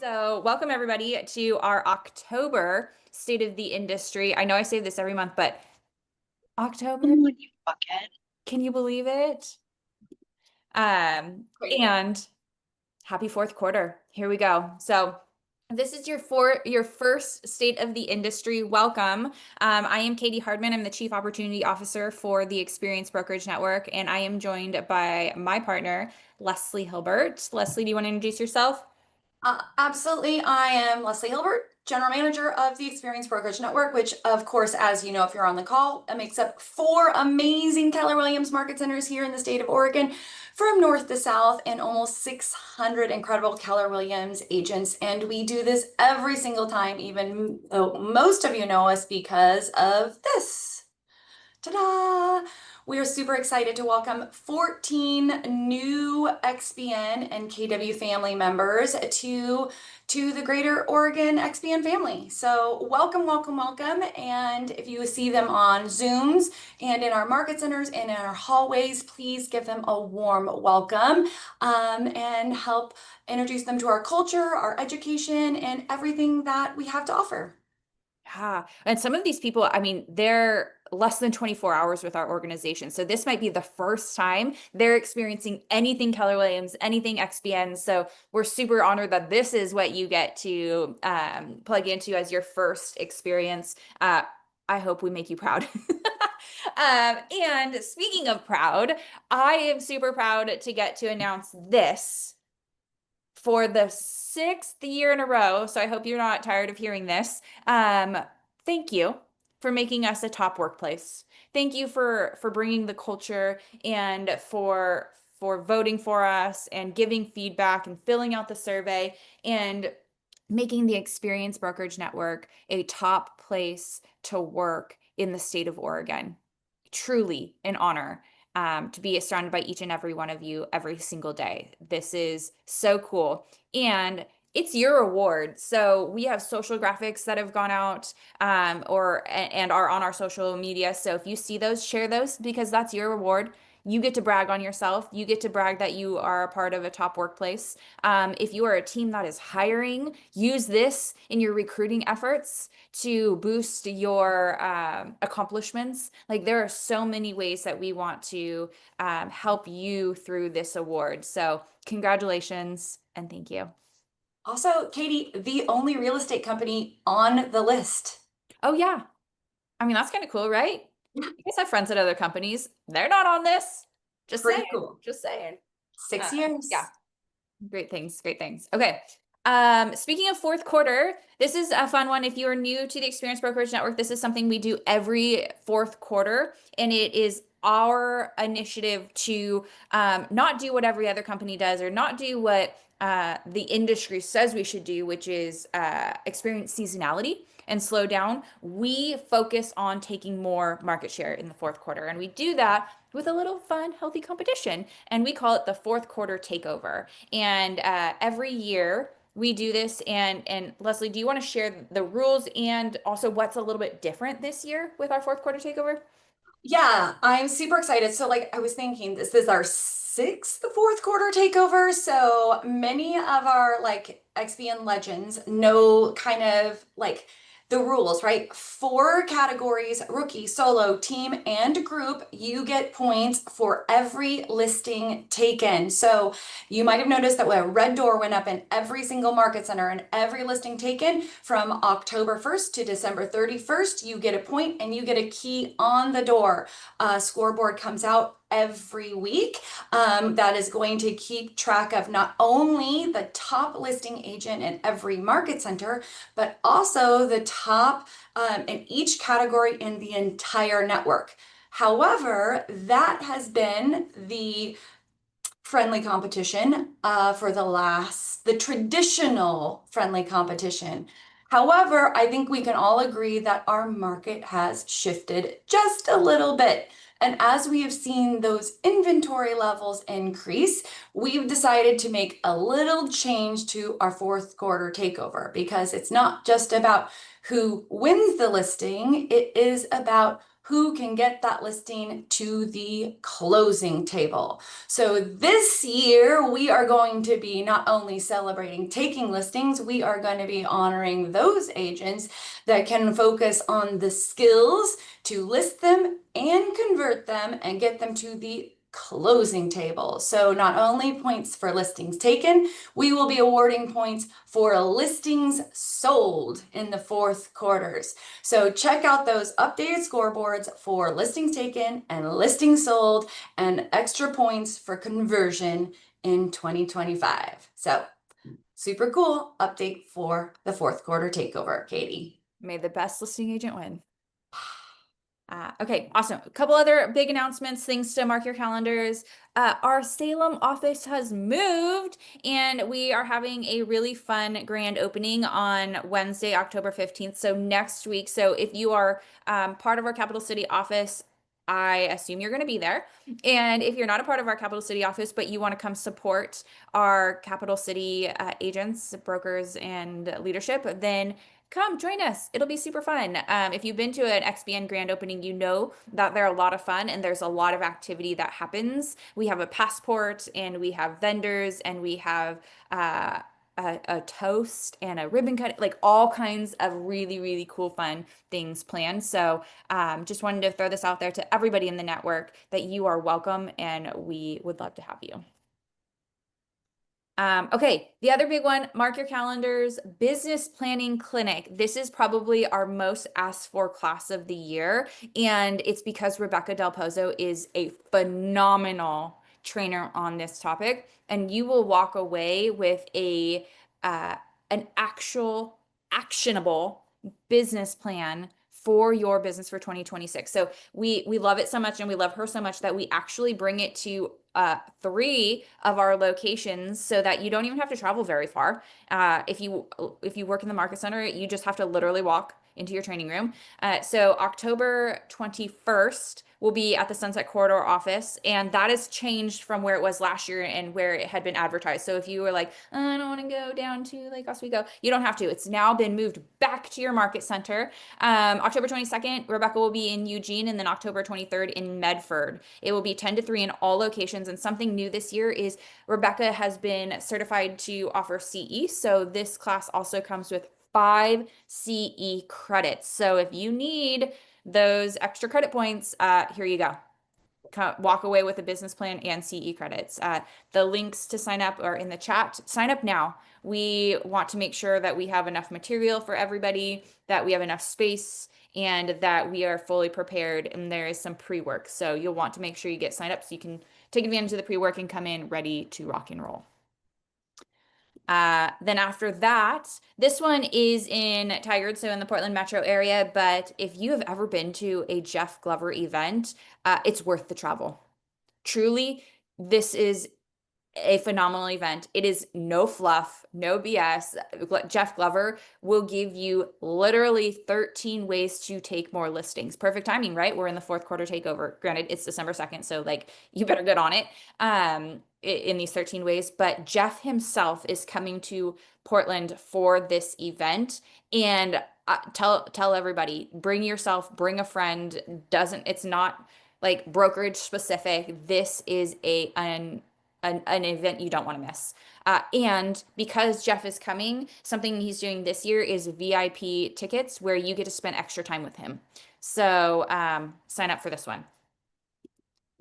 So, welcome everybody to our October State of the Industry. I know I say this every month, but October, Oh, you bucket. can you believe it? Crazy. And happy fourth quarter. Here we go. So, this is your first State of the Industry. Welcome. I am Katie Hardman. I'm the Chief Opportunity Officer for the Experience Brokerage Network, and I am joined by my partner, Leslie Hilbert. Leslie, do you want to introduce yourself? Absolutely. I am Leslie Hilbert, General Manager of the Experience Brokerage Network, which, of course, as you know, if you're on the call, it makes up 4 amazing Keller Williams market centers here in the state of Oregon, from north to south, and almost 600 incredible Keller Williams agents. And we do this every single time, even though most of you know us because of this. Ta-da! We are super excited to welcome 14 new XBN and KW family members to the Greater Oregon XBN family. So welcome, welcome, welcome. And if you see them on Zooms and in our market centers and in our hallways, please give them a warm welcome and help introduce them to our culture, our education, and everything that we have to offer. Yeah. And some of these people, I mean, they're less than 24 hours with our organization. So this might be the first time they're experiencing anything Keller Williams, anything XBN. So we're super honored that this is what you get to plug into as your first experience. I hope we make you proud. And speaking of proud, I am super proud to get to announce this for the sixth year in a row. So I hope you're not tired of hearing this. Thank you for making us a top workplace. Thank you for bringing the culture and for voting for us and giving feedback and filling out the survey and making the Experience Brokerage Network a top place to work in the state of Oregon. Truly an honor to be surrounded by each and every one of you every single day. This is so cool. And it's your award. So we have social graphics that have gone out and are on our social media. So if you see those, share those because that's your reward. You get to brag on yourself. You get to brag that you are a part of a top workplace. If you are a team that is hiring, use this in your recruiting efforts to boost your accomplishments. Like there are so many ways that we want to help you through this award. So congratulations and thank you. Also, Katie, the only real estate company on the list. Oh yeah. I mean, that's kind of cool, right? You guys have friends at other companies. They're not on this. Just saying. Pretty cool. Just saying. Uh, 6 years. yeah. Great things, great things. Okay. Speaking of fourth quarter, this is a fun one. If you are new to the Experience Brokerage Network, this is something we do every fourth quarter, and it is our initiative to not do what every other company does or not do what the industry says we should do, which is experience seasonality and slow down. We focus on taking more market share in the fourth quarter, and we do that with a little fun, healthy competition, and we call it the fourth quarter takeover. And every year we do this. And Leslie, do you want to share the rules and also what's a little bit different this year with our fourth quarter takeover? Yeah, I'm super excited. So, like, I was thinking, this is our sixth fourth quarter takeover. So many of our XBN legends know kind of like the rules, right? 4 categories: rookie, solo, team, and group. You get points for every listing taken. So you might have noticed that a red door went up in every single market center and every listing taken from October 1st to December 31st. You get a point and you get a key on the door. Scoreboard comes out every week that is going to keep track of not only the top listing agent in every market center, but also the top in each category in the entire network. However, that has been the friendly competition for the traditional friendly competition. However, I think we can all agree that our market has shifted just a little bit. And as we have seen those inventory levels increase, we've decided to make a little change to our fourth quarter takeover because it's not just about who wins the listing, it is about who can get that listing to the closing table. So this year, we are going to be not only celebrating taking listings, we are going to be honoring those agents that can focus on the skills to list them and convert them and get them to the closing table. So not only points for listings taken, we will be awarding points for listings sold in the fourth quarters. So check out those updated scoreboards for listings taken and listings sold and extra points for conversion in 2025. So super cool update for the fourth quarter takeover, Katie. May the best listing agent win. Okay, awesome. A couple other big announcements, things to mark your calendars. Our Salem office has moved, and we are having a really fun grand opening on Wednesday, October 15th. So next week. So if you are part of our Capital City office, I assume you're going to be there. And if you're not a part of our Capital City office, but you want to come support our Capital City agents, brokers, and leadership, then come join us. It'll be super fun. If you've been to an XBN grand opening, you know that they're a lot of fun and there's a lot of activity that happens. We have a passport and we have vendors and we have a toast and a ribbon cut, like all kinds of really, really cool, fun things planned. So just wanted to throw this out there to everybody in the network that you are welcome and we would love to have you. Okay, the other big one, mark your calendars, business planning clinic. This is probably our most asked for class of the year, and it's because Rebecca Del Pozo is a phenomenal trainer on this topic, and you will walk away with an actual actionable business plan for your business for 2026. So we love it so much and we love her so much that we actually bring it to 3 of our locations so that you don't even have to travel very far. If you work in the market center, you just have to literally walk into your training room. So October 21st will be at the Sunset Corridor office, and that has changed from where it was last year and where it had been advertised. So if you were like, I don't want to go down to Lake Oswego, you don't have to. It's now been moved back to your market center. October 22nd, Rebecca will be in Eugene, and then October 23rd in Medford. It will be 10 to 3 in all locations. And something new this year is Rebecca has been certified to offer CE. So this class also comes with 5 CE credits. So if you need those extra credit points, here you go. Walk away with a business plan and CE credits. The links to sign up are in the chat. Sign up now. We want to make sure that we have enough material for everybody, that we have enough space, and that we are fully prepared. And there is some pre-work. So you'll want to make sure you get signed up so you can take advantage of the pre-work and come in ready to rock and roll. Then after that, this one is in Tigard, so in the Portland metro area. But if you have ever been to a Jeff Glover event, it's worth the travel. Truly, this is a phenomenal event. It is no fluff, no BS. Jeff Glover will give you literally 13 ways to take more listings. Perfect timing, right? We're in the fourth quarter takeover. Granted, it's December 2nd, so like you better get on it in these 13 ways. But Jeff himself is coming to Portland for this event, and tell everybody, bring yourself, bring a friend. It's not like brokerage specific. This is an event you don't want to miss. And because Jeff is coming, something he's doing this year is VIP tickets where you get to spend extra time with him. So sign up for this one.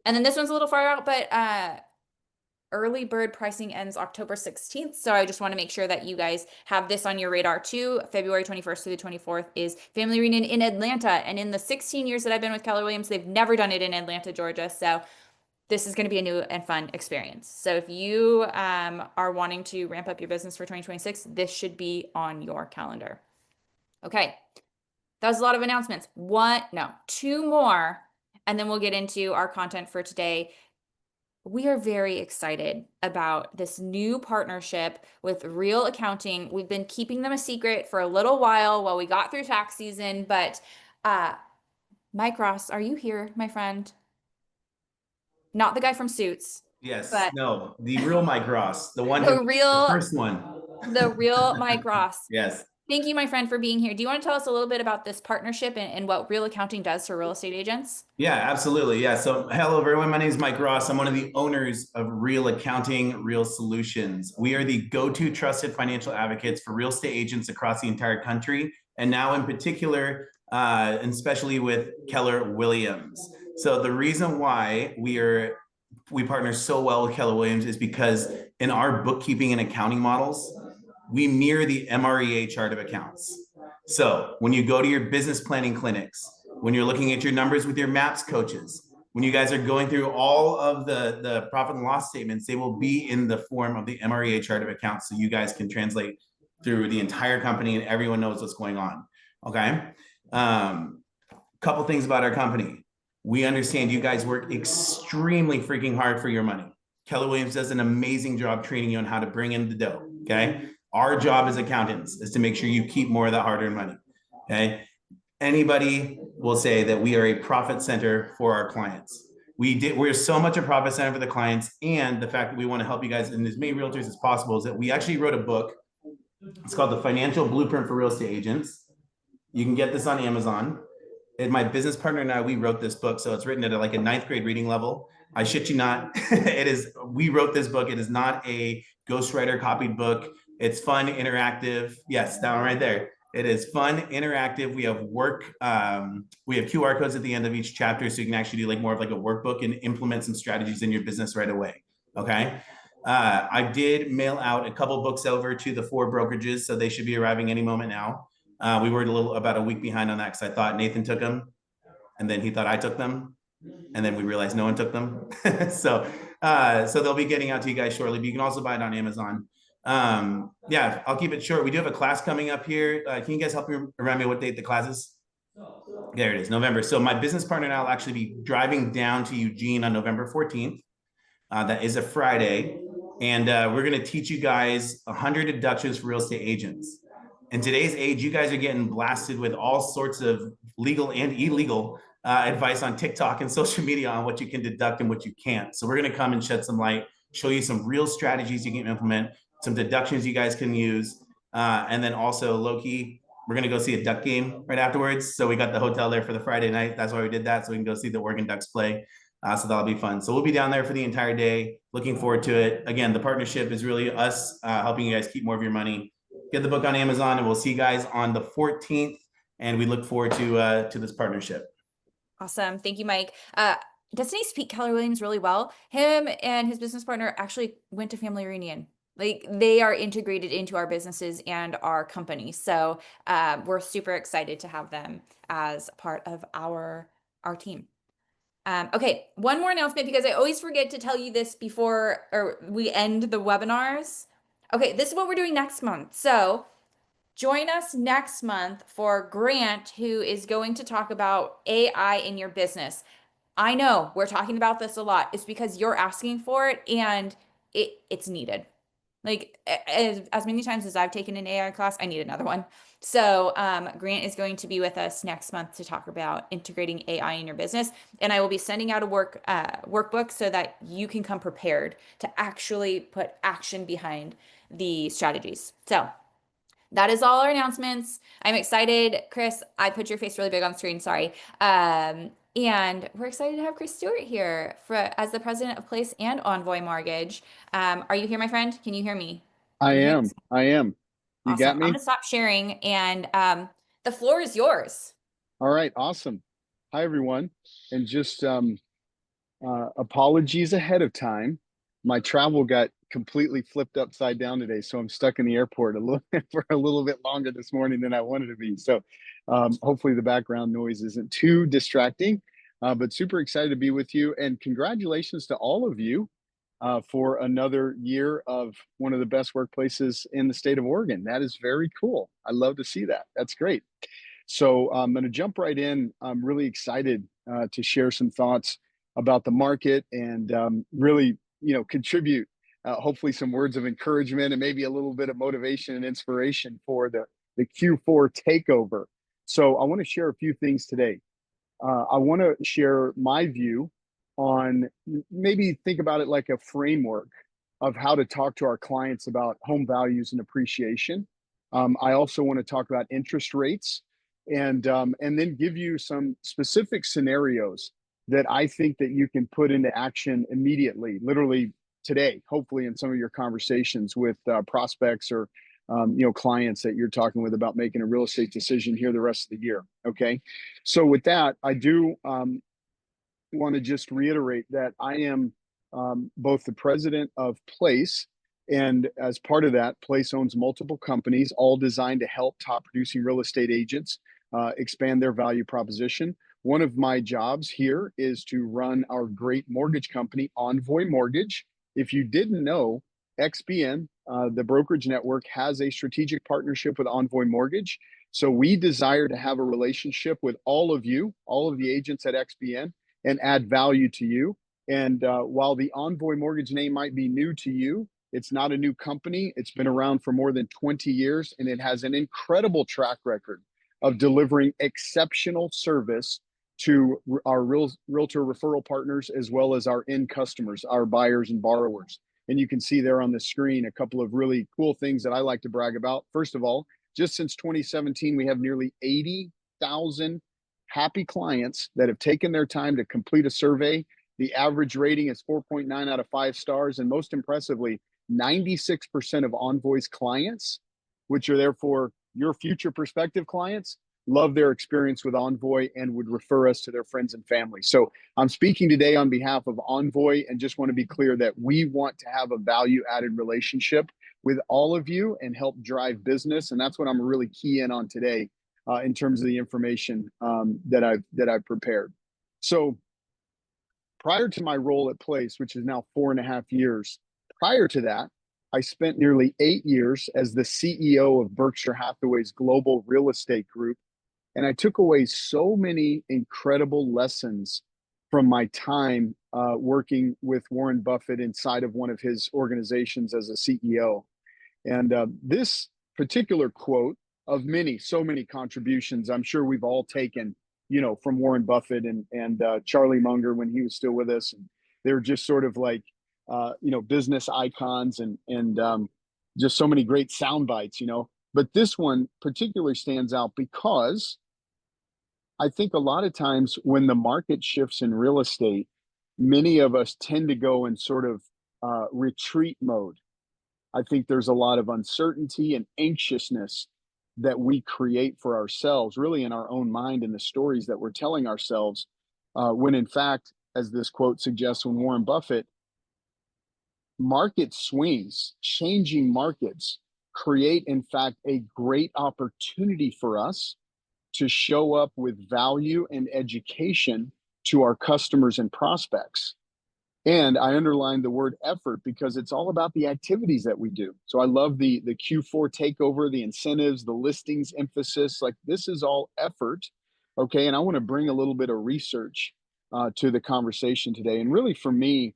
And then this one's a little far out, but early bird pricing ends October 16th. So I just want to make sure that you guys have this on your radar too. February 21st through the 24th is Family Reunion in Atlanta. And in the 16 years that I've been with Keller Williams, they've never done it in Atlanta, Georgia. So this is going to be a new and fun experience. So if you are wanting to ramp up your business for 2026, this should be on your calendar. Okay, that was a lot of announcements. 2 more, and then we'll get into our content for today. We are very excited about this new partnership with Real Accounting. We've been keeping them a secret for a little while we got through tax season, but Mike Ross, are you here, my friend? Not the guy from Suits. Yes, But no, the real Mike Ross, the one the the real first one. the real Mike Ross. Yes. Thank you, my friend, for being here. Do you want to tell us a little bit about this partnership and what Real Accounting does for real estate agents? Yeah, absolutely. Yeah. So, hello, everyone. My name is Mike Ross. I'm one of the owners of Real Accounting, Real Solutions. We are the go to trusted financial advocates for real estate agents across the entire country. And now, in particular, and especially with Keller Williams. So, the reason why we partner so well with Keller Williams is because in our bookkeeping and accounting models, we mirror the MREA chart of accounts. So when you go to your business planning clinics, when you're looking at your numbers with your MAPS coaches, when you guys are going through all of the profit and loss statements, they will be in the form of the MREA chart of accounts. So you guys can translate through the entire company and everyone knows what's going on. Okay. Couple things about our company. We understand you guys work extremely freaking hard for your money. Keller Williams does an amazing job training you on how to bring in the dough. Okay. Our job as accountants is to make sure you keep more of that hard-earned money. Okay. Anybody will say that we are a profit center for our clients. We're so much a profit center for the clients, and the fact that we want to help you guys and as many realtors as possible is that we actually wrote a book. It's called The Financial Blueprint for Real Estate Agents. You can get this on Amazon. And my business partner and I, we wrote this book. So it's written at like a ninth grade reading level. I shit you not. We wrote this book. It is not a ghostwriter copied book. It's fun, interactive. Yes, that one right there. It is fun, interactive. We have we have QR codes at the end of each chapter. So you can actually do like more of like a workbook and implement some strategies in your business right away. Okay. I did mail out a couple books over to the 4 brokerages. So they should be arriving any moment now. We were about a week behind on that because I thought Nathan took them, and then he thought I took them, and then we realized no one took them. So they'll be getting out to you guys shortly. But you can also buy it on Amazon. Yeah, I'll keep it short. We do have a class coming up here. Can you guys help me remind me what date the class is? There it is, November. So my business partner and I will actually be driving down to Eugene on November 14th. That is a Friday, and we're going to teach you guys 100 deductions for real estate agents. In today's age, you guys are getting blasted with all sorts of legal and illegal advice on TikTok and social media on what you can deduct and what you can't. So we're going to come and shed some light, show you some real strategies you can implement, some deductions you guys can use. And then also low-key, we're going to go see a Duck game right afterwards. So we got the hotel there for the Friday night. That's why we did that. So we can go see the Oregon Ducks play. So that'll be fun. So we'll be down there for the entire day. Looking forward to it. Again, the partnership is really us helping you guys keep more of your money. Get the book on Amazon, and we'll see you guys on the 14th. And we look forward to this partnership. Awesome. Thank you, Mike. Doesn't he speak Keller Williams really well? Him and his business partner actually went to family reunion. Like they are integrated into our businesses and our company. So we're super excited to have them as part of our team. Okay, one more announcement because I always forget to tell you this before or we end the webinars. Okay, this is what we're doing next month. So join us next month for Grant, who is going to talk about AI in your business. I know we're talking about this a lot. It's because you're asking for it and it's needed. Like as many times as I've taken an AI class, I need another one. So Grant is going to be with us next month to talk about integrating AI in your business, and I will be sending out a workbook so that you can come prepared to actually put action behind the strategies. So that is all our announcements. I'm excited, Chris. I put your face really big on screen. Sorry. And we're excited to have Chris Stuart here as the president of Place and Envoy Mortgage. Are you here, my friend? Can you hear me? I Can you hear am. me? I am. You Awesome. got I'm me? gonna stop sharing, and the floor is yours. All right. Awesome. Hi, everyone. And just apologies ahead of time. My travel got completely flipped upside down today, so I'm stuck in the airport for a little bit longer this morning than I wanted to be. So hopefully the background noise isn't too distracting, but super excited to be with you. And congratulations to all of you for another year of one of the best workplaces in the state of Oregon. That is very cool. I love to see that. That's great. So I'm going to jump right in. I'm really excited to share some thoughts about the market and really, contribute hopefully some words of encouragement and maybe a little bit of motivation and inspiration for the Q4 takeover. So I want to share a few things today. I want to share my view on maybe think about it like a framework of how to talk to our clients about home values and appreciation. I also want to talk about interest rates and then give you some specific scenarios that I think that you can put into action immediately, literally today, hopefully in some of your conversations with prospects or clients that you're talking with about making a real estate decision here the rest of the year. Okay, so with that, I do want to just reiterate that I am both the president of Place, and as part of that, Place owns multiple companies, all designed to help top producing real estate agents expand their value proposition. One of my jobs here is to run our great mortgage company, Envoy Mortgage. If you didn't know, XBN, the brokerage network, has a strategic partnership with Envoy Mortgage. So we desire to have a relationship with all of you, all of the agents at XBN, and add value to you. And while the Envoy Mortgage name might be new to you, it's not a new company. It's been around for more than 20 years, and it has an incredible track record of delivering exceptional service to our realtor referral partners, as well as our end customers, our buyers and borrowers. And you can see there on the screen a couple of really cool things that I like to brag about. First of all, just since 2017, we have nearly 80,000 happy clients that have taken their time to complete a survey. The average rating is 4.9 out of 5 stars. And most impressively, 96% of Envoy's clients, which are therefore your future prospective clients, love their experience with Envoy and would refer us to their friends and family. So I'm speaking today on behalf of Envoy and just want to be clear that we want to have a value added relationship with all of you and help drive business. And that's what I'm really key in on today in terms of the information that I've prepared. So prior to my role at Place, which is now 4.5 years, prior to that, I spent nearly 8 years as the CEO of Berkshire Hathaway's global real estate group. And I took away so many incredible lessons from my time working with Warren Buffett inside of one of his organizations as a CEO. And this particular quote of many, so many contributions, I'm sure we've all taken, from Warren Buffett and Charlie Munger when he was still with us. And they were just sort of like, business icons and just so many great sound bites, But this one particularly stands out because I think a lot of times when the market shifts in real estate, many of us tend to go in sort of retreat mode. I think there's a lot of uncertainty and anxiousness that we create for ourselves, really in our own mind and the stories that we're telling ourselves, when in fact, as this quote suggests from Warren Buffett, market swings, changing markets create, in fact, a great opportunity for us to show up with value and education to our customers and prospects. And I underlined the word effort because it's all about the activities that we do. So I love the Q4 takeover, the incentives, the listings emphasis. Like this is all effort. Okay. And I want to bring a little bit of research to the conversation today. And really for me,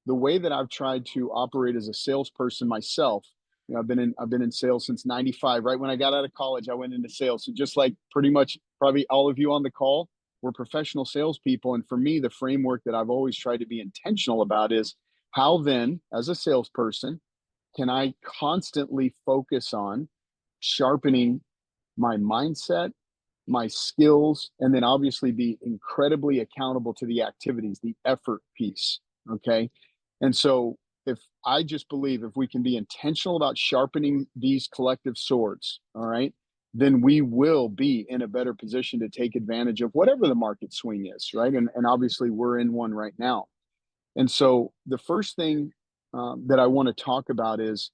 the way that I've tried to operate as a salesperson myself, I've been in sales since '95. Right when I got out of college, I went into sales. So just like pretty much probably all of you on the call, we're professional salespeople. And for me, the framework that I've always tried to be intentional about is how then, as a salesperson, can I constantly focus on sharpening my mindset, my skills, and then obviously be incredibly accountable to the activities, the effort piece. Okay. And so I just believe if we can be intentional about sharpening these collective swords, all right, then we will be in a better position to take advantage of whatever the market swing is, right? And obviously we're in one right now. And so the first thing that I want to talk about is,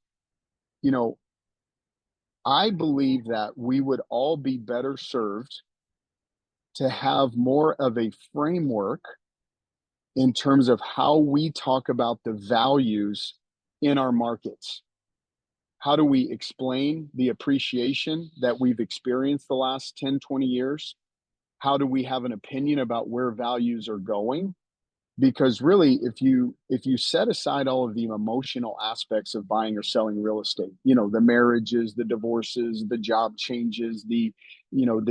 I believe that we would all be better served to have more of a framework in terms of how we talk about the values in our markets. How do we explain the appreciation that we've experienced the last 10, 20 years? How do we have an opinion about where values are going? Because really, if you set aside all of the emotional aspects of buying or selling real estate, the marriages, the divorces, the job changes, the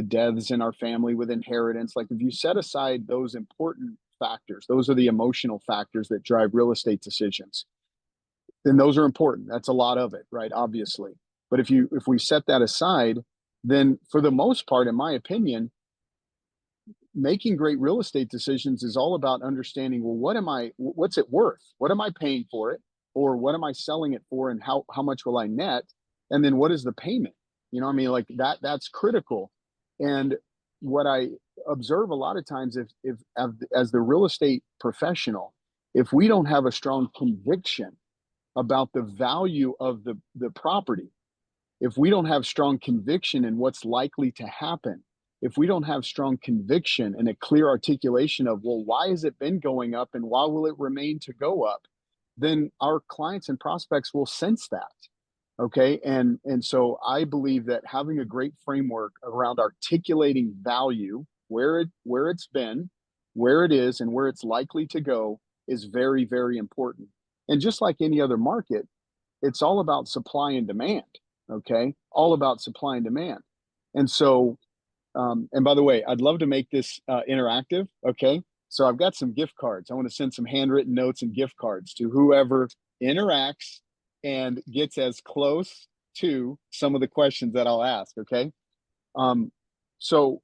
deaths in our family with inheritance, like if you set aside those important factors, those are the emotional factors that drive real estate decisions. Then those are important. That's a lot of it, right? Obviously. But if we set that aside, then for the most part, in my opinion, making great real estate decisions is all about understanding, well, what's it worth? What am I paying for it? Or what am I selling it for? And how much will I net? And then what is the payment? You know what I mean? Like that's critical. And what I observe a lot of times, if as the real estate professional, if we don't have a strong conviction about the value of the property, if we don't have strong conviction in what's likely to happen, if we don't have strong conviction and a clear articulation of, well, why has it been going up and why will it remain to go up, then our clients and prospects will sense that. Okay. And so I believe that having a great framework around articulating value, where it's been, where it is, and where it's likely to go is very, very important. And just like any other market, it's all about supply and demand. Okay, all about supply and demand. And so, and by the way, I'd love to make this interactive. Okay, so I've got some gift cards. I want to send some handwritten notes and gift cards to whoever interacts and gets as close to some of the questions that I'll ask. Okay, so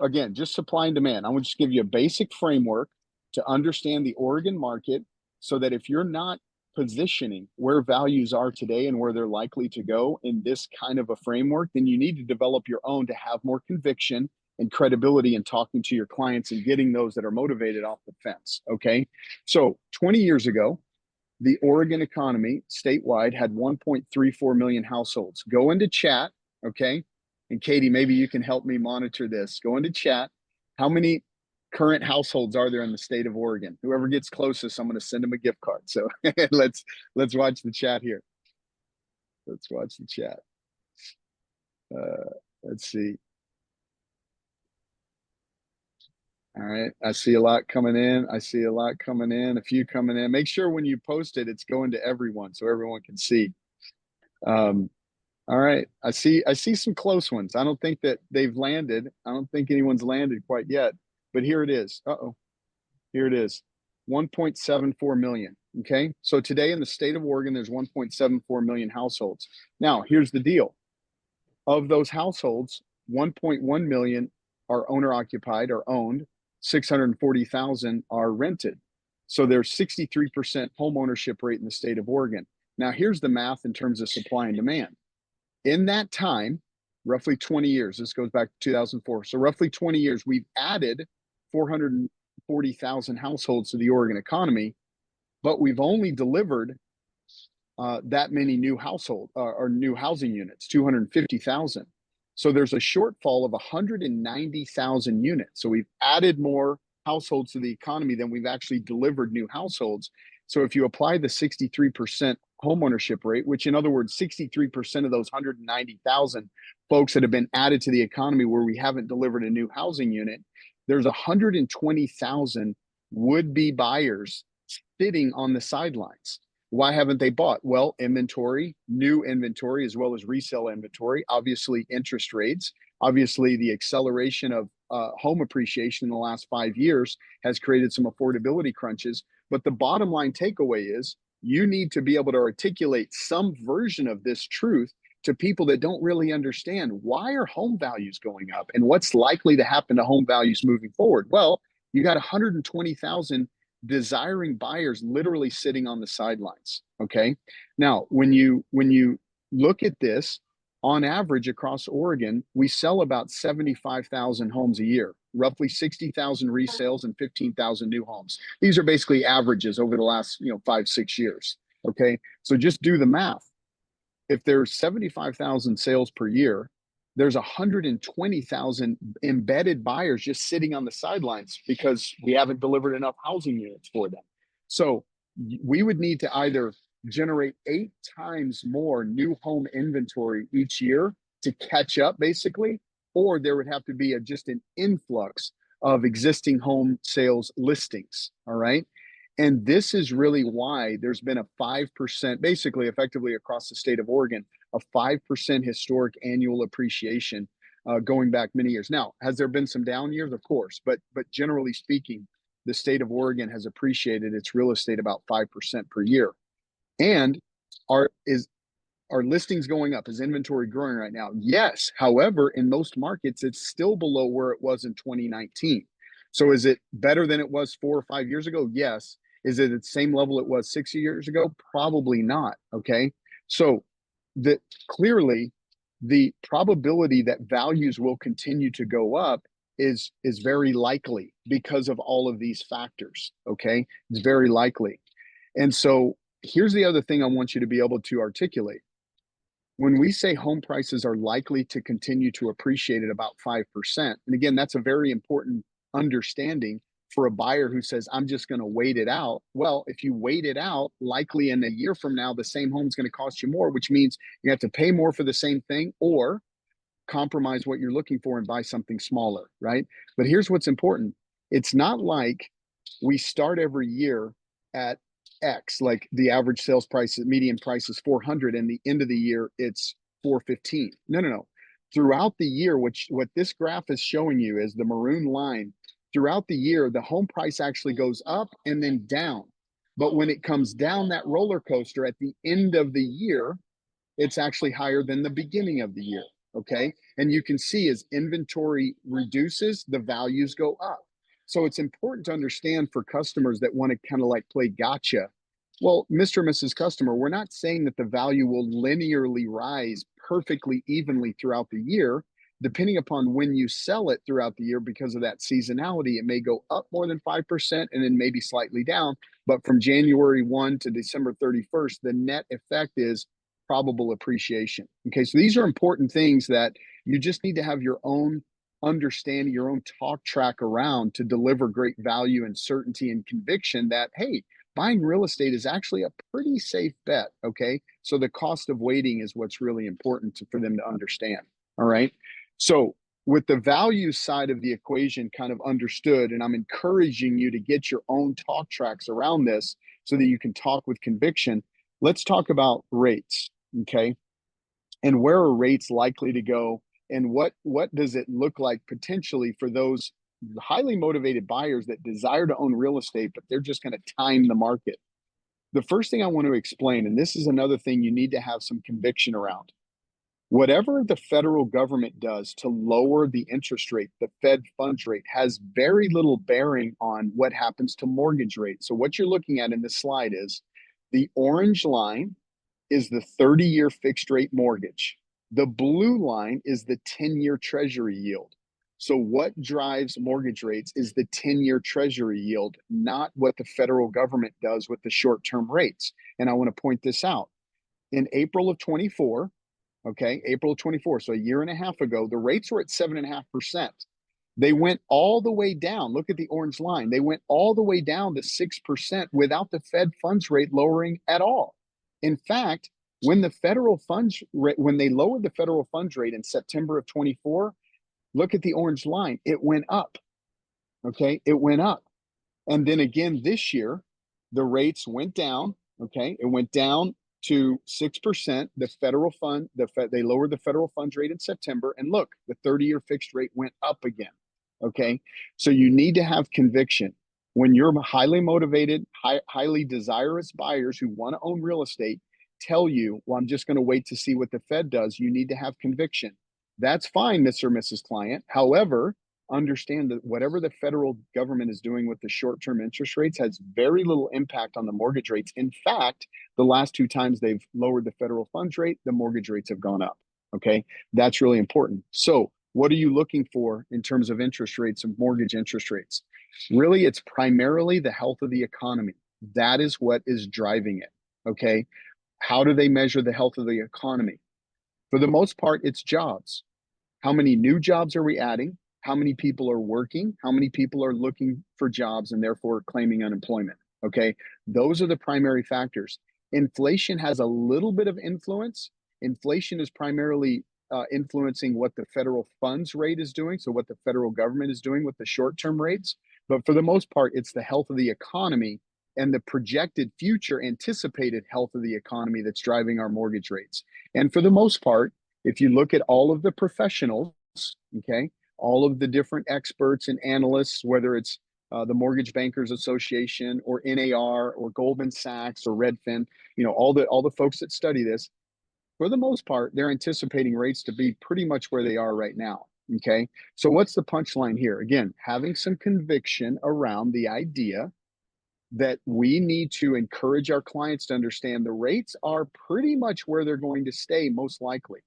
again, just supply and demand. I want to just give you a basic framework to understand the Oregon market so that if you're not positioning where values are today and where they're likely to go in this kind of a framework, then you need to develop your own to have more conviction and credibility in talking to your clients and getting those that are motivated off the fence. Okay. So 20 years ago, the Oregon economy statewide had 1.34 million households. Go into chat. Okay. And Katie, maybe you can help me monitor this. Go into chat. How many current households are there in the state of Oregon? Whoever gets closest, I'm going to send them a gift card. So let's watch the chat here. Let's watch the chat. Let's see. All right. I see a lot coming in. I see a lot coming in, a few coming in. Make sure when you post it, it's going to everyone so everyone can see. All right. I see some close ones. I don't think that they've landed. I don't think anyone's landed quite yet, but here it is. Uh-oh. Here it is. 1.74 million. Okay. So today in the state of Oregon, there's 1.74 million households. Now, here's the deal. Of those households, 1.1 million are owner occupied or owned, 640,000 are rented. So there's 63% home ownership rate in the state of Oregon. Now, here's the math in terms of supply and demand. In that time, roughly 20 years, this goes back to 2004. So roughly 20 years, we've added 440,000 households to the Oregon economy, but we've only delivered that many new household or new housing units, 250,000. So there's a shortfall of 190,000 units. So we've added more households to the economy than we've actually delivered new households. So if you apply the 63% homeownership rate, which in other words, 63% of those 190,000 folks that have been added to the economy where we haven't delivered a new housing unit, there's 120,000 would-be buyers sitting on the sidelines. Why haven't they bought? Well, inventory, new inventory, as well as resale inventory, obviously interest rates, obviously the acceleration of home appreciation in the last 5 years has created some affordability crunches. But the bottom line takeaway is you need to be able to articulate some version of this truth to people that don't really understand why are home values going up and what's likely to happen to home values moving forward. Well, you got 120,000 desiring buyers literally sitting on the sidelines. Okay. Now, when you look at this, on average across Oregon, we sell about 75,000 homes a year, roughly 60,000 resales and 15,000 new homes. These are basically averages over the last 5-6 years. Okay. So just do the math. If there's 75,000 sales per year, there's 120,000 embedded buyers just sitting on the sidelines because we haven't delivered enough housing units for them. So we would need to either generate 8 times more new home inventory each year to catch up basically, or there would have to be just an influx of existing home sales listings. All right. And this is really why there's been a 5%, basically effectively across the state of Oregon, a 5% historic annual appreciation going back many years. Now, has there been some down years? Of course, but generally speaking, the state of Oregon has appreciated its real estate about 5% per year. And are listings going up? Is inventory growing right now? Yes. However, in most markets, it's still below where it was in 2019. So is it better than it was 4 or 5 years ago? Yes. Is it at the same level it was 6 years ago? Probably not. Okay. So that clearly the probability that values will continue to go up is very likely because of all of these factors. Okay. It's very likely. And so here's the other thing I want you to be able to articulate. When we say home prices are likely to continue to appreciate at about 5%, and again, that's a very important understanding for a buyer who says, I'm just going to wait it out. Well, if you wait it out, likely in a year from now, the same home is going to cost you more, which means you have to pay more for the same thing or compromise what you're looking for and buy something smaller, right? But here's what's important. It's not like we start every year at X, like the average sales price, median price is 400, and the end of the year it's 415. No, no, no. Throughout the year, which what this graph is showing you is the maroon line. Throughout the year, the home price actually goes up and then down. But when it comes down that roller coaster at the end of the year, it's actually higher than the beginning of the year. Okay. And you can see as inventory reduces, the values go up. So it's important to understand for customers that want to kind of like play gotcha. Well, Mr. and Mrs. Customer, we're not saying that the value will linearly rise perfectly evenly throughout the year. Depending upon when you sell it throughout the year, because of that seasonality, it may go up more than 5% and then maybe slightly down. But from January 1 to December 31st, the net effect is probable appreciation. Okay, so these are important things that you just need to have your own understanding, your own talk track around to deliver great value and certainty and conviction that, hey, buying real estate is actually a pretty safe bet. Okay, so the cost of waiting is what's really important for them to understand. All right, so with the value side of the equation kind of understood, and I'm encouraging you to get your own talk tracks around this so that you can talk with conviction. Let's talk about rates. Okay. And where are rates likely to go? And what does it look like potentially for those highly motivated buyers that desire to own real estate, but they're just going to time the market? The first thing I want to explain, and this is another thing you need to have some conviction around. Whatever the federal government does to lower the interest rate, the Fed funds rate, has very little bearing on what happens to mortgage rates. So what you're looking at in this slide is the orange line is the 30-year fixed rate mortgage. The blue line is the 10-year treasury yield. So what drives mortgage rates is the 10-year treasury yield, not what the federal government does with the short-term rates. And I want to point this out. In April of 24, okay, April of 24, so a year and a half ago, the rates were at 7.5%. They went all the way down. Look at the orange line. They went all the way down to 6% without the Fed funds rate lowering at all. In fact, when the federal funds rate, when they lowered the federal funds rate in September of 24, look at the orange line. It went up. Okay, it went up. And then again this year, the rates went down. Okay, it went down to 6%. The federal fund, they lowered the federal funds rate in September. And look, the 30-year fixed rate went up again. Okay, so you need to have conviction. When you're highly motivated, highly desirous buyers who want to own real estate tell you, well, I'm just going to wait to see what the Fed does, you need to have conviction. That's fine, Mr. or Mrs. Client. However, understand that whatever the federal government is doing with the short-term interest rates has very little impact on the mortgage rates. In fact, the last 2 times they've lowered the federal funds rate, the mortgage rates have gone up. Okay, that's really important. So what are you looking for in terms of interest rates and mortgage interest rates? Really, it's primarily the health of the economy. That is what is driving it. Okay, how do they measure the health of the economy? For the most part, it's jobs. How many new jobs are we adding? How many people are working? How many people are looking for jobs and therefore claiming unemployment? Okay, those are the primary factors. Inflation has a little bit of influence. Inflation is primarily influencing what the federal funds rate is doing, so what the federal government is doing with the short-term rates. But for the most part, it's the health of the economy and the projected future anticipated health of the economy that's driving our mortgage rates. And for the most part, if you look at all of the professionals, okay, all of the different experts and analysts, whether it's the Mortgage Bankers Association or NAR or Goldman Sachs or Redfin, you know, all the folks that study this, for the most part, they're anticipating rates to be pretty much where they are right now. Okay. So what's the punchline here? Again, having some conviction around the idea that we need to encourage our clients to understand the rates are pretty much where they're going to stay, most likely.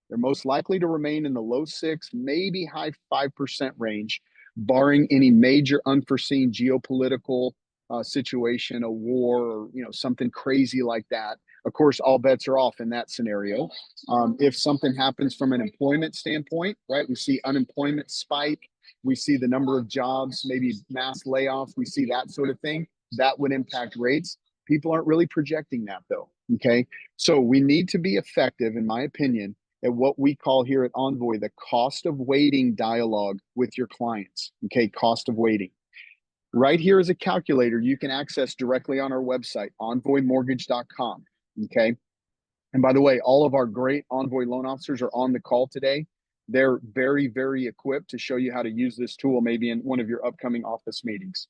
They're most likely to remain in the low 6, maybe high 5% range, barring any major unforeseen geopolitical situation, a war, or something crazy like that. Of course, all bets are off in that scenario. If something happens from an employment standpoint, right? We see unemployment spike. We see the number of jobs, maybe mass layoffs. We see that sort of thing. That would impact rates. People aren't really projecting that though. Okay. So we need to be effective, in my opinion, at what we call here at Envoy the cost of waiting dialogue with your clients. Okay, cost of waiting. Right here is a calculator you can access directly on our website, envoymortgage.com. Okay. And by the way, all of our great Envoy loan officers are on the call today. They're very, very equipped to show you how to use this tool, maybe in one of your upcoming office meetings.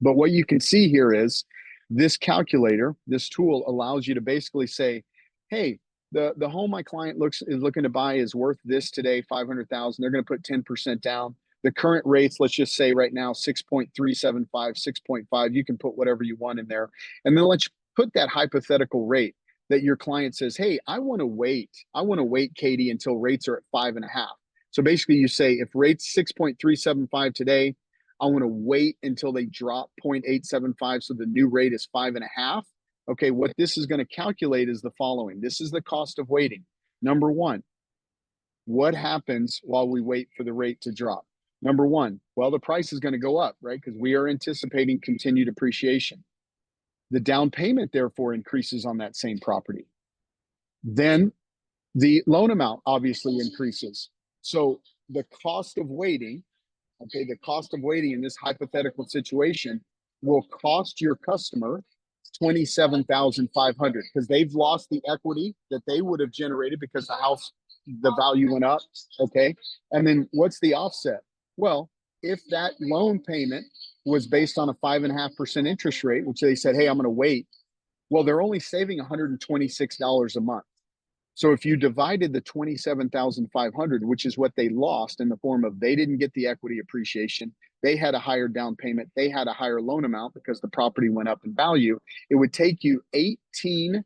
But what you can see here is this calculator, this tool allows you to basically say, hey, the home my client is looking to buy is worth this today, 500,000. They're going to put 10% down. The current rates, let's just say right now, 6.375, 6.5. You can put whatever you want in there. And then let's put that hypothetical rate that your client says, hey, I want to wait. I want to wait, Katie, until rates are at 5.5. So basically you say if rates 6.375 today, I want to wait until they drop 0.875. So the new rate is 5.5. Okay, what this is going to calculate is the following. This is the cost of waiting. Number one, what happens while we wait for the rate to drop? Number one, well, the price is going to go up, right? Because we are anticipating continued appreciation. The down payment, therefore, increases on that same property. Then the loan amount obviously increases. So the cost of waiting, okay, the cost of waiting in this hypothetical situation will cost your customer $27,500 because they've lost the equity that they would have generated because the value went up. Okay. And then what's the offset? Well, if that loan payment was based on a 5.5% interest rate, which they said, hey, I'm going to wait. Well, they're only saving $126 a month. So if you divided the 27,500, which is what they lost in the form of they didn't get the equity appreciation, they had a higher down payment, they had a higher loan amount because the property went up in value, it would take you 18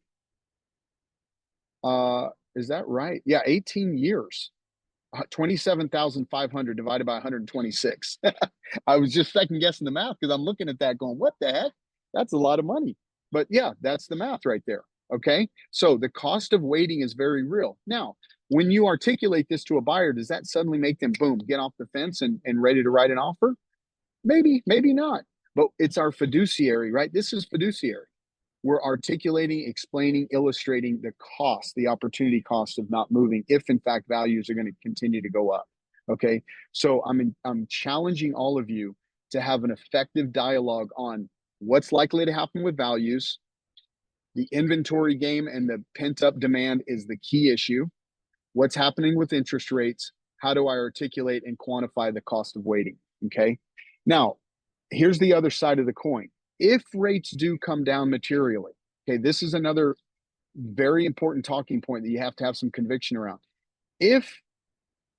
is that right? Yeah, 18 years. 27,500 divided by 126. I was just second guessing the math because I'm looking at that going, what the heck? That's a lot of money. But yeah, that's the math right there. Okay. So the cost of waiting is very real. Now, when you articulate this to a buyer, does that suddenly make them, boom, get off the fence and ready to write an offer? Maybe, maybe not. But it's our fiduciary, right? This is fiduciary. We're articulating, explaining, illustrating the cost, the opportunity cost of not moving if in fact values are going to continue to go up. Okay. So I'm challenging all of you to have an effective dialogue on what's likely to happen with values. The inventory game and the pent up demand is the key issue. What's happening with interest rates? How do I articulate and quantify the cost of waiting? Okay. Now, here's the other side of the coin. If rates do come down materially, okay, this is another very important talking point that you have to have some conviction around. If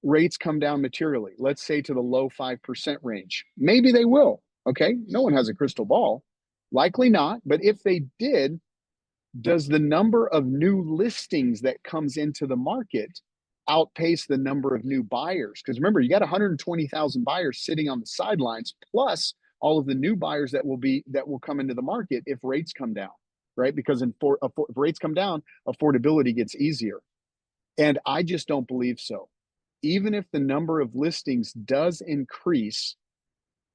rates come down materially, let's say to the low 5% range, maybe they will. Okay. No one has a crystal ball. Likely not. But if they did, does the number of new listings that comes into the market outpace the number of new buyers? Because remember, you got 120,000 buyers sitting on the sidelines, plus all of the new buyers that will come into the market if rates come down, right? Because if rates come down, affordability gets easier. And I just don't believe so. Even if the number of listings does increase,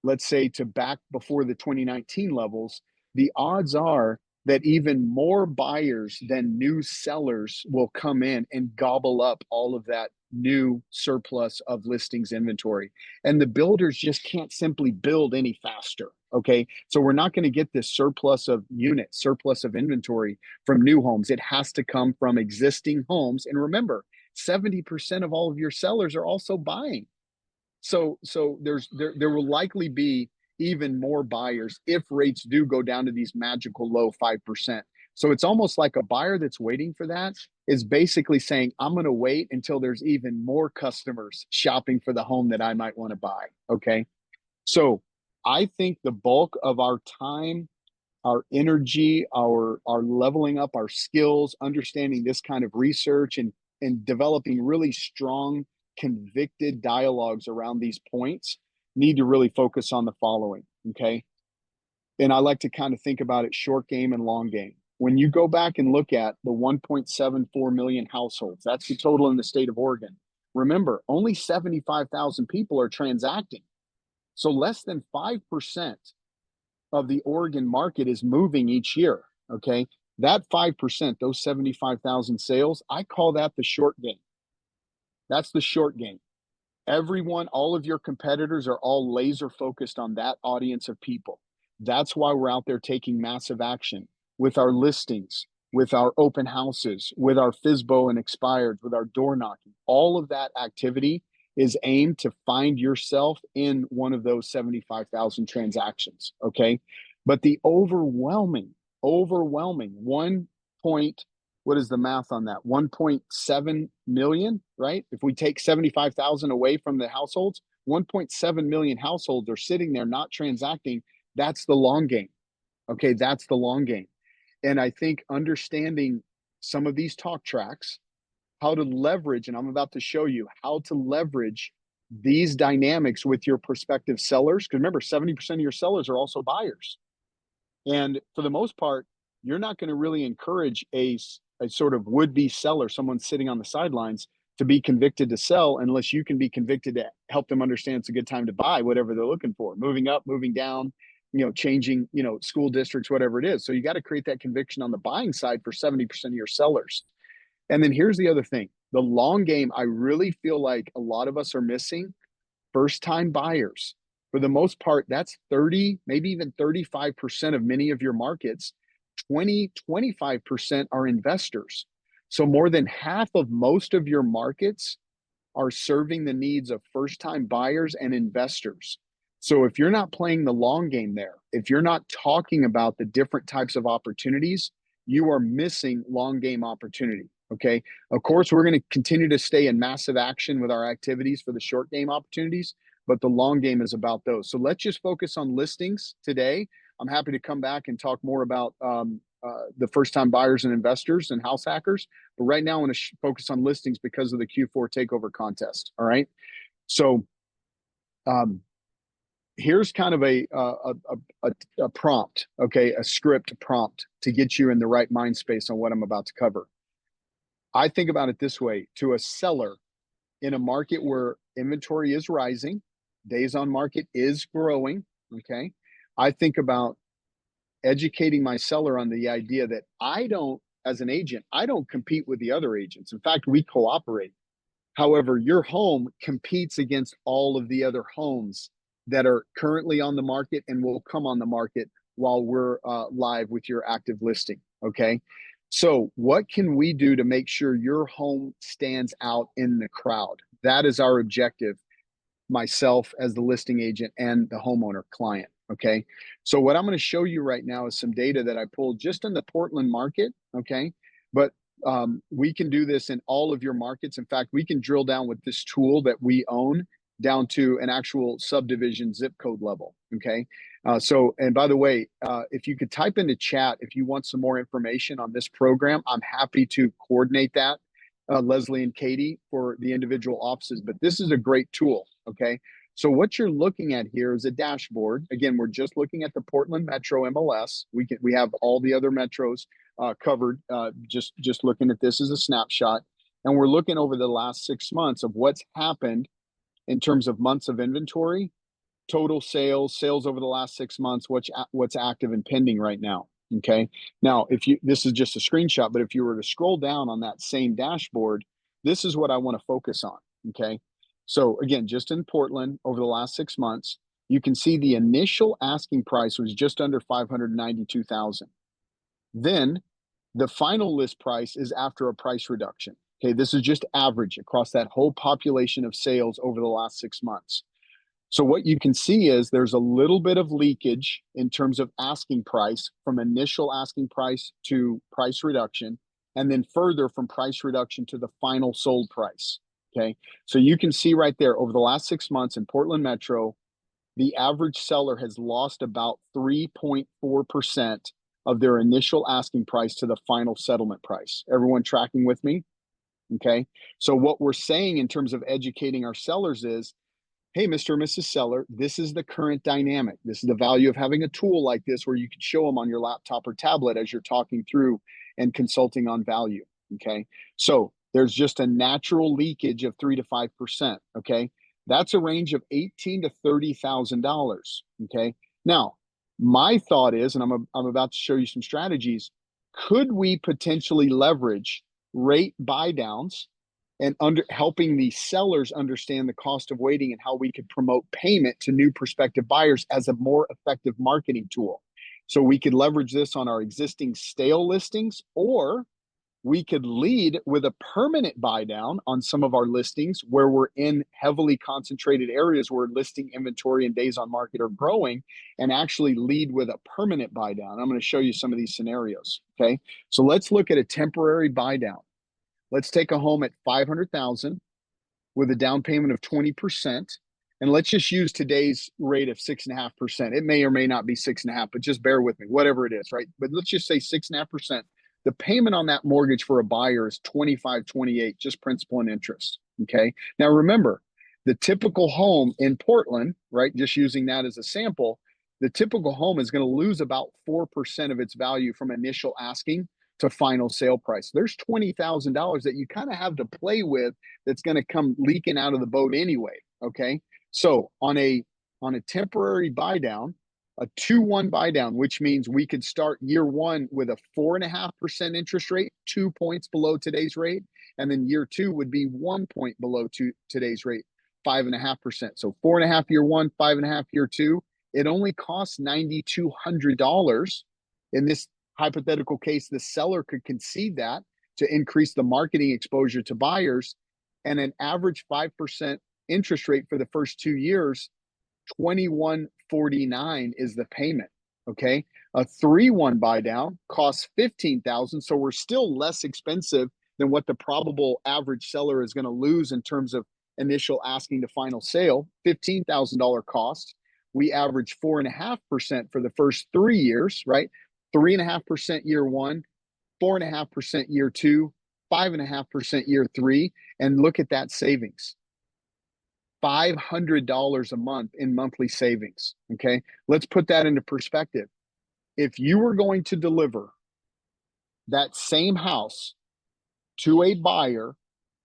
let's say to back before the 2019 levels, the odds are that even more buyers than new sellers will come in and gobble up all of that new surplus of listings inventory. And the builders just can't simply build any faster. Okay. So we're not going to get this surplus of units, surplus of inventory from new homes. It has to come from existing homes. And remember, 70% of all of your sellers are also buying. So there will likely be even more buyers if rates do go down to these magical low 5%. So it's almost like a buyer that's waiting for that is basically saying, I'm going to wait until there's even more customers shopping for the home that I might want to buy. Okay. So I think the bulk of our time, our energy, our leveling up our skills, understanding this kind of research and developing really strong, convicted dialogues around these points need to really focus on the following. Okay. And I like to kind of think about it short game and long game. When you go back and look at the 1.74 million households, that's the total in the state of Oregon. Remember, only 75,000 people are transacting. So less than 5% of the Oregon market is moving each year. Okay. That 5%, those 75,000 sales, I call that the short game. That's the short game. Everyone, all of your competitors are all laser focused on that audience of people. That's why we're out there taking massive action with our listings, with our open houses, with our FISBO and expired, with our door knocking. All of that activity is aimed to find yourself in one of those 75,000 transactions. Okay. But the overwhelming 1 point, what is the math on that? 1.7 million, right? If we take 75,000 away from the households, 1.7 million households are sitting there not transacting. That's the long game. Okay. That's the long game. And I think understanding some of these talk tracks, how to leverage, and I'm about to show you how to leverage these dynamics with your prospective sellers. Because remember, 70% of your sellers are also buyers. And for the most part, you're not going to really encourage a sort of would-be seller, someone sitting on the sidelines, to be convicted to sell unless you can be convicted to help them understand it's a good time to buy whatever they're looking for, moving up, moving down, changing, school districts, whatever it is. So you got to create that conviction on the buying side for 70% of your sellers. And then here's the other thing. The long game, I really feel like a lot of us are missing first-time buyers. For the most part, that's 30, maybe even 35% of many of your markets. 25% are investors. So more than half of most of your markets are serving the needs of first-time buyers and investors. So if you're not playing the long game there, if you're not talking about the different types of opportunities, you are missing long game opportunity. Okay. Of course, we're going to continue to stay in massive action with our activities for the short game opportunities, but the long game is about those. So let's just focus on listings today. I'm happy to come back and talk more about the first-time buyers and investors and house hackers. But right now, I want to focus on listings because of the Q4 takeover contest. All right. So here's kind of a prompt, okay, a script prompt to get you in the right mind space on what I'm about to cover. I think about it this way: to a seller in a market where inventory is rising, days on market is growing, okay, I think about educating my seller on the idea that as an agent, I don't compete with the other agents. In fact, we cooperate. However, your home competes against all of the other homes that are currently on the market and will come on the market while we're live with your active listing, okay? So what can we do to make sure your home stands out in the crowd? That is our objective, myself as the listing agent and the homeowner client, okay? So what I'm going to show you right now is some data that I pulled just in the Portland market, okay? But we can do this in all of your markets. In fact, we can drill down with this tool that we own down to an actual subdivision zip code level, okay? And by the way, if you could type into chat if you want some more information on this program, I'm happy to coordinate that, Leslie and Katie, for the individual offices. But this is a great tool, okay? So what you're looking at here is a dashboard. Again, we're just looking at the Portland Metro MLS. We have all the other metros covered. Just looking at this as a snapshot, and we're looking over the last 6 months of what's happened in terms of months of inventory, total sales over the last 6 months, what's active and pending right now. Okay. Now, this is just a screenshot, but if you were to scroll down on that same dashboard, this is what I want to focus on. Okay. So again, just in Portland over the last 6 months, you can see the initial asking price was just under 592,000. Then the final list price is after a price reduction. Okay. This is just average across that whole population of sales over the last 6 months. So what you can see is there's a little bit of leakage in terms of asking price from initial asking price to price reduction. and then further from price reduction to the final sold price. Okay. So you can see right there over the last 6 months in Portland Metro, the average seller has lost about 3.4% of their initial asking price to the final settlement price. Everyone tracking with me? Okay. So what we're saying in terms of educating our sellers is, hey, Mr. or Mrs. Seller, this is the current dynamic. This is the value of having a tool like this where you can show them on your laptop or tablet as you're talking through and consulting on value. Okay. So there's just a natural leakage of 3 to 5%. Okay. That's a range of $18,000 to $30,000. Okay. Now, my thought is, and I'm about to show you some strategies, could we potentially leverage rate buy downs and helping the sellers understand the cost of waiting and how we could promote payment to new prospective buyers as a more effective marketing tool? So we could leverage this on our existing stale listings, or we could lead with a permanent buy down on some of our listings where we're in heavily concentrated areas where listing inventory and days on market are growing, and actually lead with a permanent buy down. I'm going to show you some of these scenarios. Okay. So let's look at a temporary buy down. Let's take a home at 500,000 with a down payment of 20%. And let's just use today's rate of 6.5%. It may or may not be 6.5, but just bear with me, whatever it is, right? But let's just say 6.5%. The payment on that mortgage for a buyer is 25, 28, just principal and interest. Okay. Now remember, the typical home in Portland, right? Just using that as a sample, the typical home is going to lose about 4% of its value from initial asking to final sale price. There's $20,000 that you kind of have to play with that's going to come leaking out of the boat anyway. Okay. So on a temporary buy down, a 2-1 buy down, which means we could start year one with a 4.5% interest rate, 2 points below today's rate. And then year two would be 1 point below today's rate, 5.5%. So 4.5 year one, 5.5 year two. It only costs $9,200. In this hypothetical case, the seller could concede that to increase the marketing exposure to buyers, and an average 5% interest rate for the first 2 years, $2,149 is the payment. Okay. A 3-1 buy down costs $15,000. So we're still less expensive than what the probable average seller is going to lose in terms of initial asking to final sale, $15,000 cost. We average 4.5% for the first 3 years, right? 3.5% year one, 4.5% year two, 5.5% year three. And look at that savings. $500 a month in monthly savings. Okay. Let's put that into perspective. If you were going to deliver that same house to a buyer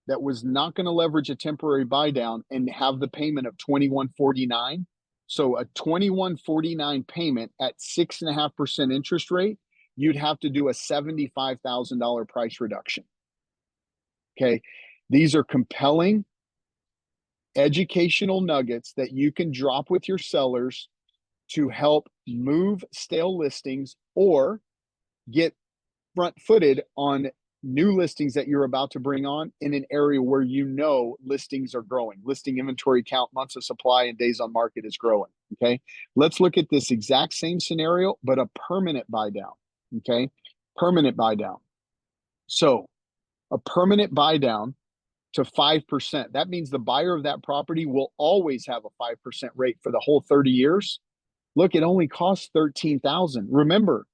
that was not going to leverage a temporary buy down and have the payment of $2,149, so a $2,149 payment at 6.5% interest rate, you'd have to do a $75,000 price reduction. Okay. These are compelling educational nuggets that you can drop with your sellers to help move stale listings or get front-footed on new listings that you're about to bring on in an area where you know listings are growing. Listing inventory count, months of supply, and days on market is growing. Okay. Let's look at this exact same scenario, but a permanent buy down. Okay. Permanent buy down. So a permanent buy down to 5%. That means the buyer of that property will always have a 5% rate for the whole 30 years. Look, it only costs $13,000. Remember,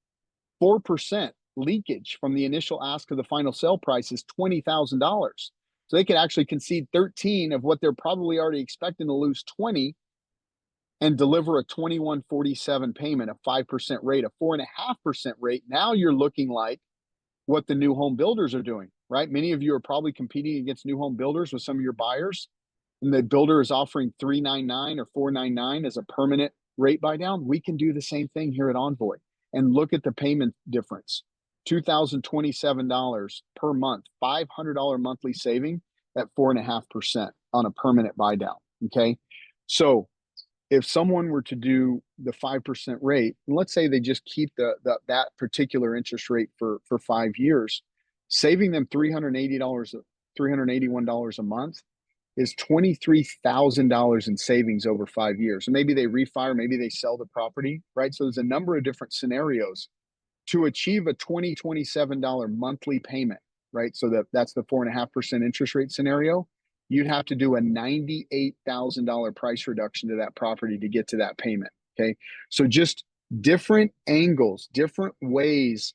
4% leakage from the initial ask to the final sale price is $20,000. So they could actually concede 13 of what they're probably already expecting to lose 20 and deliver a 2147 payment, a 5% rate, a 4.5% rate. Now you're looking like what the new home builders are doing, right? Many of you are probably competing against new home builders with some of your buyers, and the builder is offering 399 or 499 as a permanent rate buy down. We can do the same thing here at Envoy, and look at the payment difference. $2,027 per month, $500 monthly saving at 4.5% on a permanent buy down. Okay. So if someone were to do the 5% rate, and let's say they just keep that particular interest rate for 5 years, saving them $381 a month is $23,000 in savings over 5 years. And maybe they refire, maybe they sell the property, right? So there's a number of different scenarios to achieve a $27 monthly payment. right? So that's the 4.5% interest rate scenario. You'd have to do a $98,000 price reduction to that property to get to that payment. Okay. So just different angles, different ways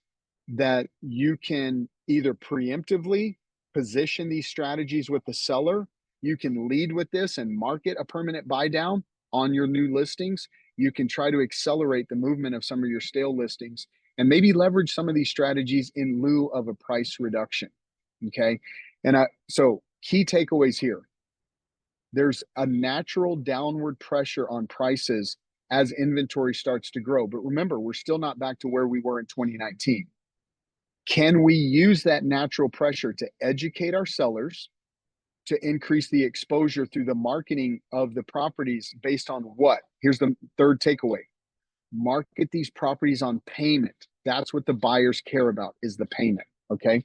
that you can either preemptively position these strategies with the seller. You can lead with this and market a permanent buy down on your new listings. You can try to accelerate the movement of some of your stale listings and maybe leverage some of these strategies in lieu of a price reduction. Okay. So key takeaways here. There's a natural downward pressure on prices as inventory starts to grow. But remember, we're still not back to where we were in 2019. Can we use that natural pressure to educate our sellers, to increase the exposure through the marketing of the properties based on what? Here's the third takeaway. Market these properties on payment. That's what the buyers care about, is the payment. Okay.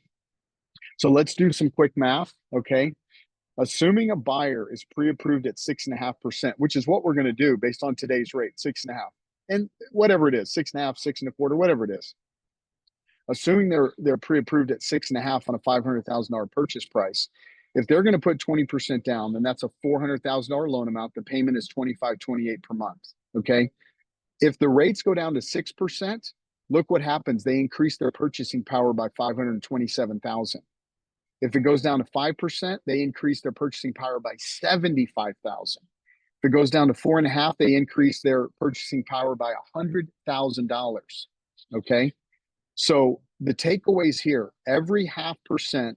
So let's do some quick math. Okay. Assuming a buyer is pre-approved at 6.5%, which is what we're going to do based on today's rate, 6.5, and whatever it is, 6.5, 6.25, whatever it is. Assuming they're pre-approved at 6.5 on a $500,000 purchase price, if they're going to put 20% down, then that's a $400,000 loan amount. The payment is $25.28 per month. Okay. If the rates go down to 6%, look what happens. They increase their purchasing power by $527,000. If it goes down to 5%, they increase their purchasing power by $75,000. If it goes down to 4.5%, they increase their purchasing power by $100,000. Okay. So the takeaways here, every 0.5%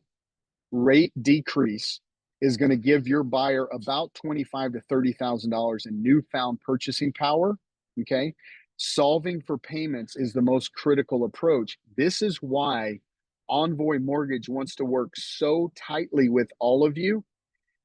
rate decrease is going to give your buyer about $25,000 to $30,000 in newfound purchasing power. Okay. Solving for payments is the most critical approach. This is why Envoy Mortgage wants to work so tightly with all of you,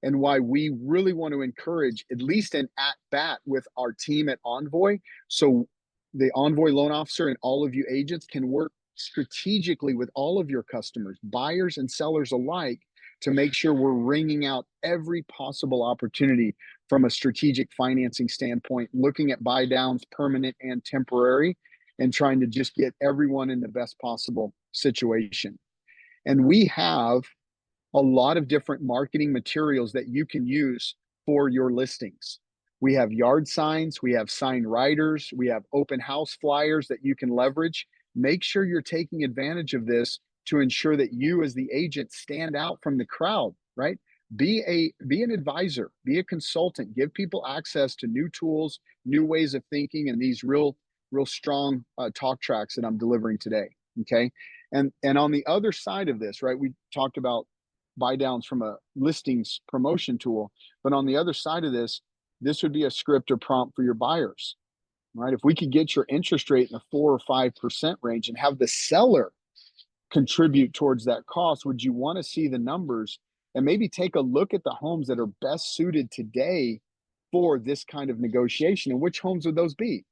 and why we really want to encourage at least an at bat with our team at Envoy. So the Envoy loan officer and all of you agents can work strategically with all of your customers, buyers and sellers alike, to make sure we're wringing out every possible opportunity from a strategic financing standpoint, looking at buy downs, permanent and temporary, and trying to just get everyone in the best possible situation. And we have a lot of different marketing materials that you can use for your listings. We have yard signs, we have sign writers, we have open house flyers that you can leverage. Make sure you're taking advantage of this to ensure that you as the agent stand out from the crowd, right? Be an advisor, be a consultant, give people access to new tools, new ways of thinking, and these real strong talk tracks that I'm delivering today. Okay. And on the other side of this, right, we talked about buy downs from a listings promotion tool, but on the other side of this would be a script or prompt for your buyers, right? If we could get your interest rate in the 4 or 5% range and have the seller contribute towards that cost, would you want to see the numbers and maybe take a look at the homes that are best suited today for this kind of negotiation? And which homes would those be?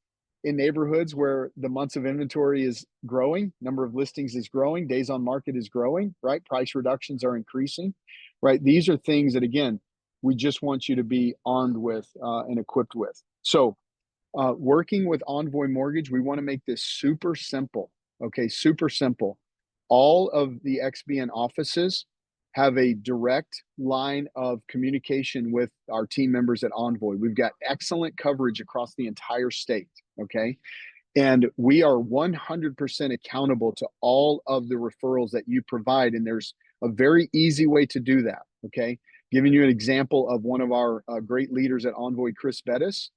In neighborhoods where the months of inventory is growing, number of listings is growing, days on market is growing, right? Price reductions are increasing, right? These are things that, again, we just want you to be armed with and equipped with. So working with Envoy Mortgage, we want to make this super simple. Okay, super simple. All of the XBN offices have a direct line of communication with our team members at Envoy. We've got excellent coverage across the entire state. Okay. And we are 100% accountable to all of the referrals that you provide. And there's a very easy way to do that. Okay. Giving you an example of one of our great leaders at Envoy, Chris Bettis,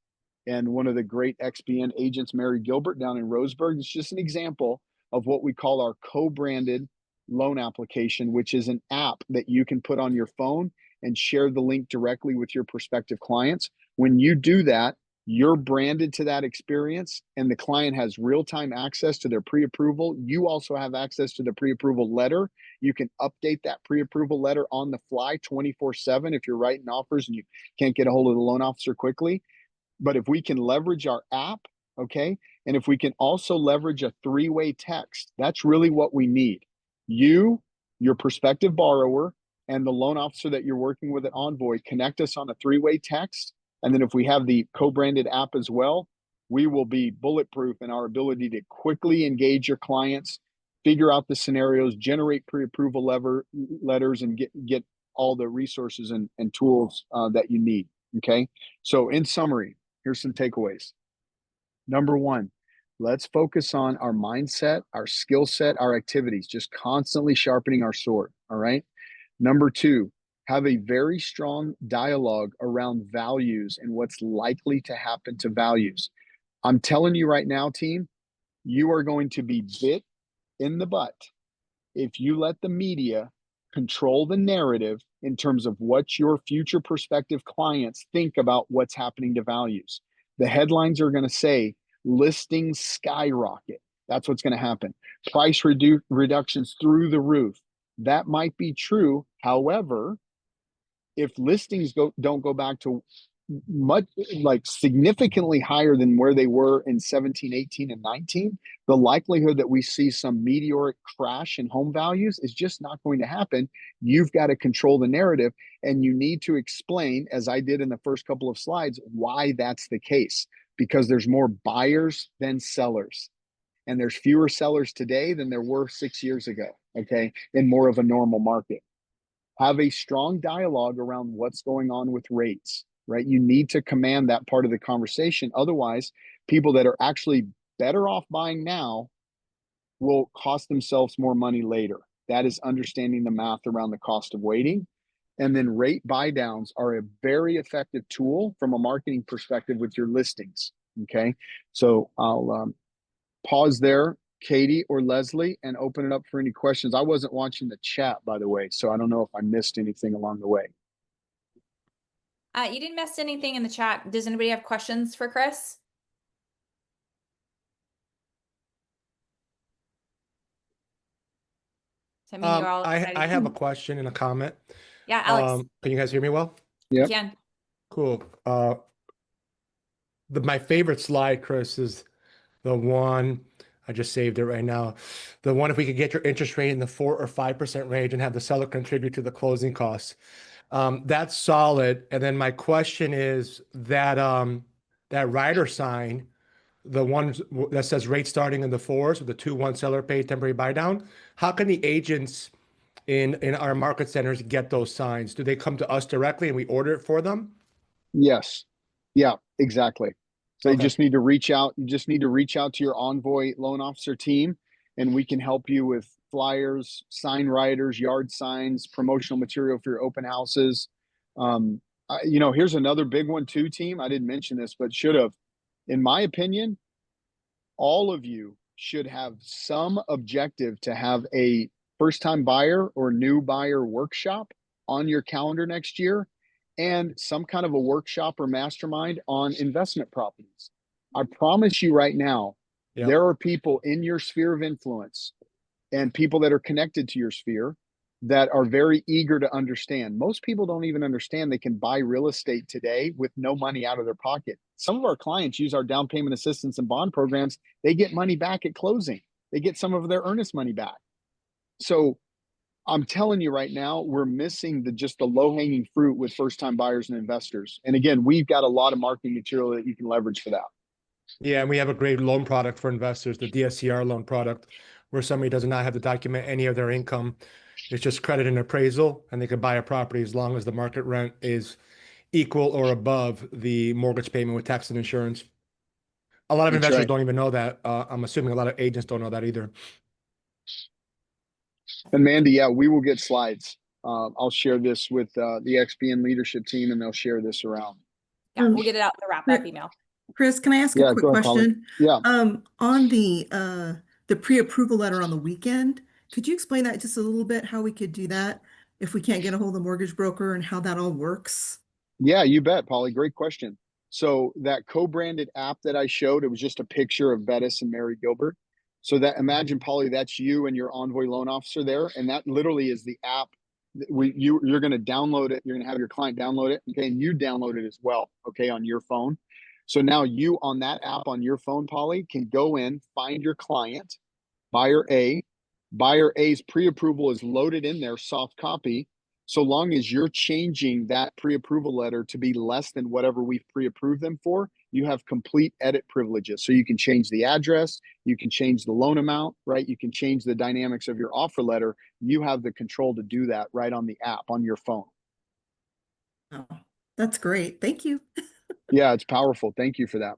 and one of the great XBN agents, Mary Gilbert, down in Roseburg. It's just an example of what we call our co-branded loan application, which is an app that you can put on your phone and share the link directly with your prospective clients. When you do that, you're branded to that experience, and the client has real-time access to their pre-approval. You also have access to the pre-approval letter. You can update that pre-approval letter on the fly 24/7 if you're writing offers and you can't get a hold of the loan officer quickly. But if we can leverage our app, okay, and if we can also leverage a 3-way text, that's really what we need. You, your prospective borrower, and the loan officer that you're working with at Envoy connect us on a 3-way text. And then if we have the co-branded app as well, we will be bulletproof in our ability to quickly engage your clients, figure out the scenarios, generate pre-approval letters, and get all the resources and tools that you need. Okay. So in summary, here's some takeaways. Number one, let's focus on our mindset, our skill set, our activities, just constantly sharpening our sword. All right. Number two, have a very strong dialogue around values and what's likely to happen to values. I'm telling you right now, team, you are going to be bit in the butt if you let the media control the narrative in terms of what your future prospective clients think about what's happening to values. The headlines are going to say listings skyrocket. That's what's going to happen. Price reductions through the roof. That might be true. However, if listings don't go back to much, like significantly higher than where they were in 17, 18, and 19, the likelihood that we see some meteoric crash in home values is just not going to happen. You've got to control the narrative, and you need to explain, as I did in the first couple of slides, why that's the case. Because there's more buyers than sellers. And there's fewer sellers today than there were 6 years ago, okay, in more of a normal market. Have a strong dialogue around what's going on with rates, right? You need to command that part of the conversation. Otherwise, people that are actually better off buying now will cost themselves more money later. That is understanding the math around the cost of waiting. And then rate buy downs are a very effective tool from a marketing perspective with your listings. Okay. So I'll pause there, Katie or Leslie, and open it up for any questions. I wasn't watching the chat, by the way, so I don't know if I missed anything along the way. You didn't miss anything in the chat. Does anybody have questions for Chris? So, I mean, you're all excited. I have a question and a comment. Yeah, Alex, Can you guys hear me well? you Yep. can. Cool. My favorite slide, Chris, is the one I just saved it right now. The one if we could get your interest rate in the 4 or 5% range and have the seller contribute to the closing costs. That's solid. And then my question is that that rider sign, the one that says rate starting in the 4s with the 2-1 seller pay temporary buy down. How can the agents in our market centers get those signs? Do they come to us directly and we order it for them? Yes. Yeah, exactly. So you Okay. just need to reach out. You just need to reach out to your Envoy loan officer team, and we can help you with flyers, sign writers, yard signs, promotional material for your open houses. Here's another big one too, team. I didn't mention this, but should have. In my opinion, all of you should have some objective to have a first-time buyer or new buyer workshop on your calendar next year, and some kind of a workshop or mastermind on investment properties. I promise you right now, there are people in your sphere of influence and people that are connected to your sphere that are very eager to understand. Most people don't even understand they can buy real estate today with no money out of their pocket. Some of our clients use our down payment assistance and bond programs. They get money back at closing. They get some of their earnest money back. So I'm telling you right now, we're missing just the low-hanging fruit with first-time buyers and investors. And again, we've got a lot of marketing material that you can leverage for that. Yeah, and we have a great loan product for investors, the DSCR loan product, where somebody does not have to document any of their income. It's just credit and appraisal, and they can buy a property as long as the market rent is equal or above the mortgage payment with tax and insurance. A lot of That's investors right. don't even know that. I'm assuming a lot of agents don't know that either. And Mandy, yeah, we will get slides. I'll share this with the XPN leadership team, and they'll share this around. Yeah, we'll get it out in the wrap-up email. Chris, can I ask a quick go ahead, Polly. question? Yeah. On the pre-approval letter on the weekend, could you explain that just a little bit, how we could do that if we can't get a hold of the mortgage broker and how that all works? Yeah, you bet, Polly. Great question. So that co-branded app that I showed, it was just a picture of Bettis and Mary Gilbert. So that, imagine, Polly, that's you and your Envoy loan officer there, and that literally is the app. You're going to download it. You're going to have your client download it, okay, and you download it as well, okay, on your phone. So now you on that app on your phone, Polly, can go in, find your client, buyer A. Buyer A's pre-approval is loaded in there, soft copy. So long as you're changing that pre-approval letter to be less than whatever we've pre-approved them for, you have complete edit privileges. So you can change the address, you can change the loan amount, right? You can change the dynamics of your offer letter. You have the control to do that right on the app on your phone. Oh, that's great. Thank you. Yeah, it's powerful. Thank you for that.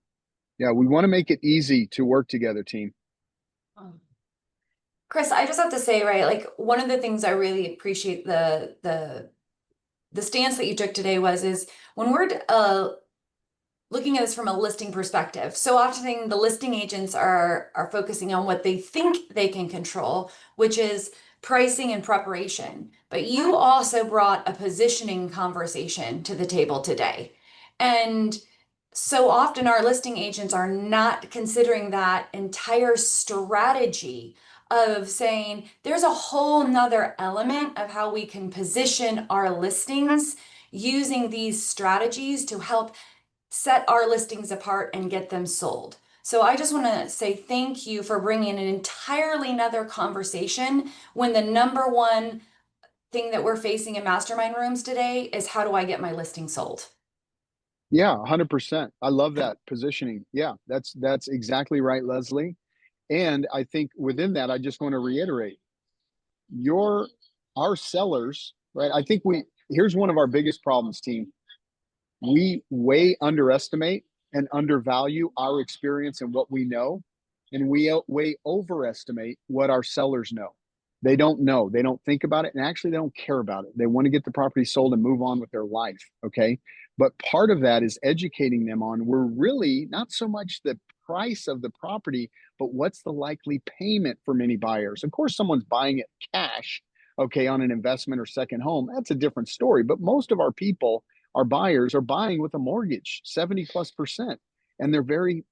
Yeah, we want to make it easy to work together, team. Chris, I just have to say, right, like one of the things I really appreciate the stance that you took today is when we're looking at this from a listing perspective. So often the listing agents are focusing on what they think they can control, which is pricing and preparation. But you also brought a positioning conversation to the table today. And so often our listing agents are not considering that entire strategy of saying there's a whole nother element of how we can position our listings using these strategies to help set our listings apart and get them sold. So I just want to say thank you for bringing an entirely another conversation when the number one thing that we're facing in mastermind rooms today is how do I get my listing sold? Yeah, 100%. I love that positioning. Yeah, that's exactly right, Leslie. And I think within that, I just want to reiterate your our sellers, right? I think here's one of our biggest problems, team. We way underestimate and undervalue our experience and what we know, and we way overestimate what our sellers know. They don't know, they don't think about it, and actually they don't care about it. They want to get the property sold and move on with their life. Okay, but part of that is educating them on we're really not so much the price of the property, but what's the likely payment for many buyers. Of course, someone's buying it cash, okay, on an investment or second home, that's a different story. But most of our people, our buyers, are buying with a mortgage, 70+%, and they're very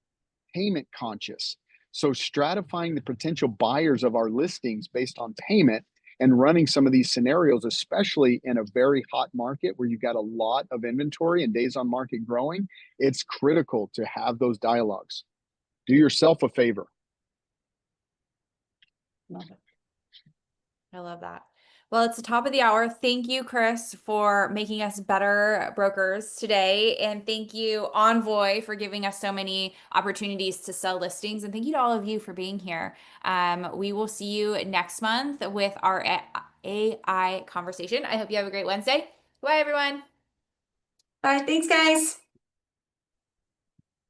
payment conscious. So stratifying the potential buyers of our listings based on payment and running some of these scenarios, especially in a very hot market where you've got a lot of inventory and days on market growing, it's critical to have those dialogues. Do yourself a favor. Love it. I love that. Well, it's the top of the hour. Thank you, Chris, for making us better brokers today. And thank you, Envoy, for giving us so many opportunities to sell listings. And thank you to all of you for being here. We will see you next month with our AI conversation. I hope you have a great Wednesday. Bye, everyone. Bye, thanks, guys.